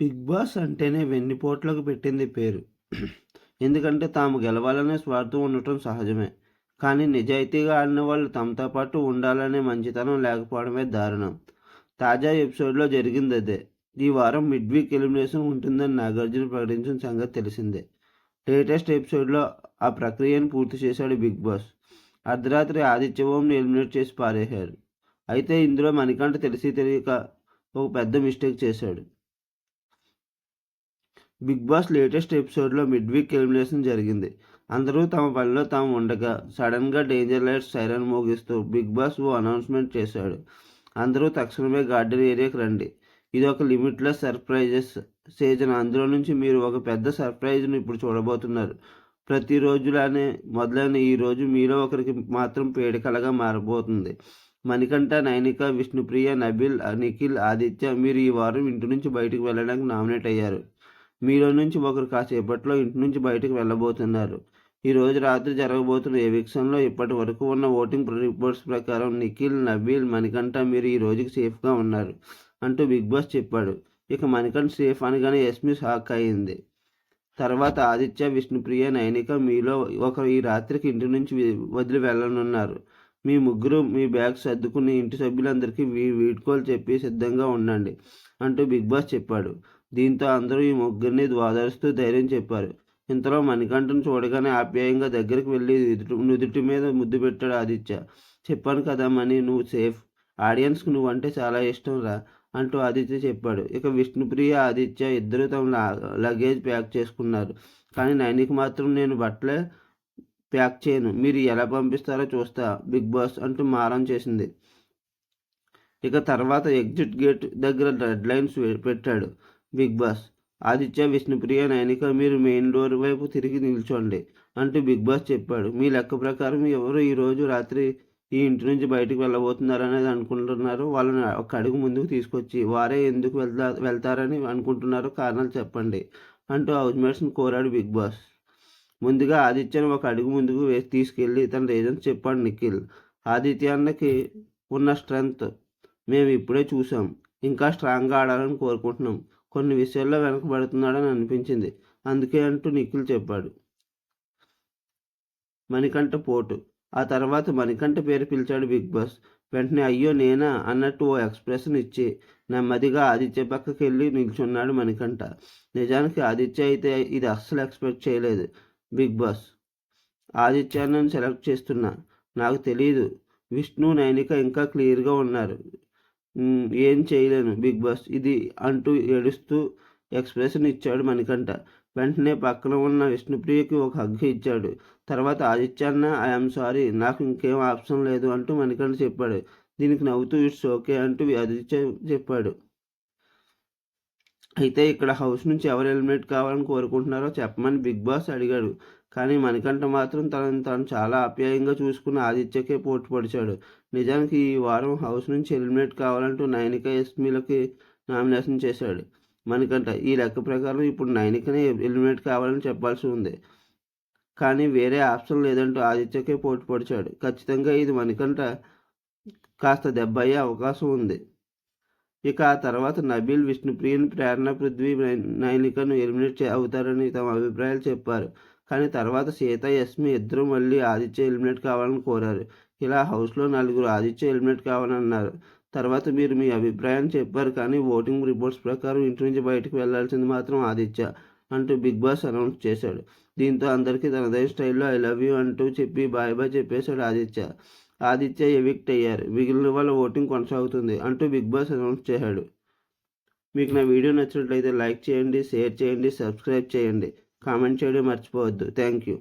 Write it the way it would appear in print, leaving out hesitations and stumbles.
Big boss అంటేనే వెన్నుపోట్లకు పెట్టింది పేరు. ఎందుకంటే తాము గెలవాలనే స్వార్థం ఉండటం సహజమే. కానీ నిజాయితీగా ఆడిన వాళ్ళు తమతో పాటు ఉండాలనే మంచితనం లేకపోవడమే దారుణం. తాజా ఎపిసోడ్లో జరిగింది అదే. ఈ వారం మిడ్ వీక్ ఎలిమినేషన్ ఉంటుందని నాగార్జున ప్రకటించిన సంగతి తెలిసిందే. లేటెస్ట్ ఎపిసోడ్లో ఆ ప్రక్రియను పూర్తి చేశాడు బిగ్ బాస్. అర్ధరాత్రి ఆదిత్య ఓంని ఎలిమినేట్ చేసి పారేశారు. అయితే ఇందులో మణికంఠ తెలిసి తెలియక ఒక పెద్ద మిస్టేక్ చేశాడు. బిగ్ బాస్ లేటెస్ట్ ఎపిసోడ్లో మిడ్ వీక్ ఎలిమినేషన్ జరిగింది. అందరూ తమ పనిలో తాము ఉండగా సడన్గా డేంజర్ లైట్స్ సైరన్ మోగిస్తూ బిగ్ బాస్ ఓ అనౌన్స్మెంట్ చేశాడు. అందరూ తక్షణమే గార్డెన్ ఏరియాకి రండి. ఇది ఒక లిమిట్లెస్ సర్ప్రైజెస్ సీజన్. అందులో నుంచి మీరు ఒక పెద్ద సర్ప్రైజ్ను ఇప్పుడు చూడబోతున్నారు. ప్రతిరోజులానే మొదలైన ఈ రోజు మీలో ఒకరికి మాత్రం పేడికలగా మారబోతుంది. మణికంఠ, నైనిక, విష్ణుప్రియ, నబిల్, నిఖిల్, ఆదిత్య మీరు ఈ వారం ఇంటి నుంచి బయటకు వెళ్ళడానికి నామినేట్ అయ్యారు. మీలో నుంచి ఒకరు కాసేపట్లో ఇంటి నుంచి బయటకు వెళ్ళబోతున్నారు. ఈరోజు రాత్రి జరగబోతున్న ఎవిక్షన్లో ఇప్పటి వరకు ఉన్న ఓటింగ్ రిపోర్ట్స్ ప్రకారం నిఖిల్, నబీల్, మణికంఠ మీరు ఈ రోజుకి సేఫ్గా ఉన్నారు అంటూ బిగ్ బాస్ చెప్పాడు. ఇక మణికంఠ సేఫ్ అనగానే యస్మి షాక్ అయింది. తర్వాత ఆదిత్య, విష్ణుప్రియ, నైనిక మీలో ఒకరు ఈ రాత్రికి ఇంటి నుంచి వదిలి వెళ్ళనున్నారు. మీ ముగ్గురు మీ బ్యాగ్స్ సర్దుకుని ఇంటి సభ్యులందరికీ వీడ్కోలు చెప్పి సిద్ధంగా ఉండండి అంటూ బిగ్ బాస్ చెప్పాడు. దీంతో అందరూ ఈ ముగ్గురిని ఓదారుస్తూ ధైర్యం చెప్పారు. ఇంతలో మణికంఠను చూడగానే ఆప్యాయంగా దగ్గరికి వెళ్ళి నుదుటి మీద ముద్దు పెట్టాడు ఆదిత్య. చెప్పాను కదా మణి, నువ్వు సేఫ్. ఆడియన్స్కి నువ్వంటే చాలా ఇష్టం రా అంటూ ఆదిత్య చెప్పాడు. ఇక విష్ణుప్రియ, ఆదిత్య ఇద్దరు తమ లగేజ్ ప్యాక్ చేసుకున్నారు. కానీ నైనికి మాత్రం నేను బట్టలే ప్యాక్ చేయను, మీరు ఎలా పంపిస్తారో చూస్తా బిగ్ బాస్ అంటూ మారం చేసింది. ఇక తర్వాత ఎగ్జిట్ గేట్ దగ్గర డెడ్ లైన్స్ పెట్టాడు బిగ్ బాస్. ఆదిత్య, విష్ణుప్రియ, నైనిక మీరు మెయిన్ డోర్ వైపు తిరిగి నిల్చోండి అంటూ బిగ్ బాస్ చెప్పాడు. మీ లెక్క ప్రకారం ఎవరు ఈరోజు రాత్రి ఈ ఇంటి నుంచి బయటకు వెళ్ళబోతున్నారు అనేది అనుకుంటున్నారు, వాళ్ళని ఒక అడుగు ముందుకు తీసుకొచ్చి వారే ఎందుకు వెళ్తారని అనుకుంటున్నారో కారణాలు చెప్పండి అంటూ హౌస్మేట్స్ని కోరాడు బిగ్ బాస్. ముందుగా ఆదిత్యను ఒక అడుగు ముందుకు తీసుకెళ్ళి తన రీజన్స్ చెప్పాడు నిఖిల్. ఆదిత్య అన్నకి ఉన్న స్ట్రెంగ్త్ మేము ఇప్పుడే చూసాం, ఇంకా స్ట్రాంగ్గా ఆడాలని కోరుకుంటున్నాం. కొన్ని విషయాల్లో వెనకబడుతున్నాడని అనిపించింది, అందుకే అంటూ నిఖిల్ చెప్పాడు. మణికంఠ పోటు. ఆ తర్వాత మణికంఠ పేరు పిలిచాడు బిగ్ బాస్. వెంటనే అయ్యో నేనా అన్నట్టు ఓ ఎక్స్ప్రెషన్ ఇచ్చి నెమ్మదిగా ఆదిత్య పక్కకి వెళ్ళి నిల్చున్నాడు మణికంఠ. నిజానికి ఆదిత్య అయితే ఇది అస్సలు ఎక్స్పెక్ట్ చేయలేదు. బిగ్ బాస్ ఆదిత్యాన్ని సెలెక్ట్ చేస్తున్నా, నాకు తెలియదు. విష్ణు, నైనిక ఇంకా క్లియర్గా ఉన్నారు, ఏం చేయలేను బిగ్ బాస్ ఇది అంటూ ఏడుస్తూ ఎక్స్ప్రెషన్ ఇచ్చాడు మణికంఠ. వెంటనే పక్కన ఉన్న విష్ణుప్రియకి ఒక హగ్ ఇచ్చాడు. తర్వాత ఆదిత్యన్న ఐఎమ్ సారీ, నాకు ఇంకేం ఆప్షన్ లేదు అంటూ మణికంఠ చెప్పాడు. దీనికి నవ్వుతూ ఇట్స్ ఓకే అంటూ ఆదిత్య చెప్పాడు. అయితే ఇక్కడ హౌస్ నుంచి ఎవరు ఎలిమినేట్ కావాలని కోరుకుంటున్నారో చెప్పమని బిగ్ బాస్ అడిగాడు. కానీ మణికంఠ మాత్రం తనను తాను చాలా ఆప్యాయంగా చూసుకున్న ఆదిత్యకే పోటీ పడిచాడు. నిజానికి ఈ వారం హౌస్ నుంచి ఎలిమినేట్ కావాలంటూ నైనిక, యస్మిలకి నామినేషన్ చేశాడు మణికంఠ. ఈ లెక్క ప్రకారం ఇప్పుడు నైనికనే ఎలిమినేట్ కావాలని చెప్పాల్సి ఉంది, కానీ వేరే ఆప్షన్ లేదంటూ ఆదిత్యకే పోటీ పడిచాడు. ఖచ్చితంగా ఇది మణికంఠ కాస్త దెబ్బ అయ్యే అవకాశం ఉంది. ఇక ఆ తర్వాత నబీల్, విష్ణుప్రియన్, ప్రేరణ, పృథ్వీ, నైనికను ఎలిమినేట్ అవుతారని తమ అభిప్రాయాలు చెప్పారు. కానీ తర్వాత సీత, యస్మి ఇద్దరు మళ్ళీ ఆదిత్య ఎలిమినేట్ కావాలని కోరారు. ఇలా హౌస్లో నలుగురు ఆదిత్య ఎలిమినేట్ కావాలన్నారు. తర్వాత మీరు మీ అభిప్రాయాన్ని చెప్పారు, కానీ ఓటింగ్ రిపోర్ట్స్ ప్రకారం ఇంటి నుంచి బయటకు వెళ్లాల్సింది మాత్రం ఆదిత్య అంటూ బిగ్ బాస్ అనౌన్స్ చేశాడు. దీంతో అందరికీ తనదైన స్టైల్లో ఐ లవ్ యూ అంటూ చెప్పి బాయ్ బాయ్ చెప్పేశాడు ఆదిత్య. ఆదిత్య ఎవిక్ట్ అయ్యారు, మిగిలిన వాళ్ళ ఓటింగ్ కొనసాగుతుంది అంటూ బిగ్ బాస్ అనౌన్స్ చేశాడు. మీకు నా వీడియో నచ్చినట్లయితే లైక్ చేయండి, షేర్ చేయండి, సబ్స్క్రైబ్ చేయండి, కామెంట్ చేయడం మర్చిపోవద్దు. Thank you.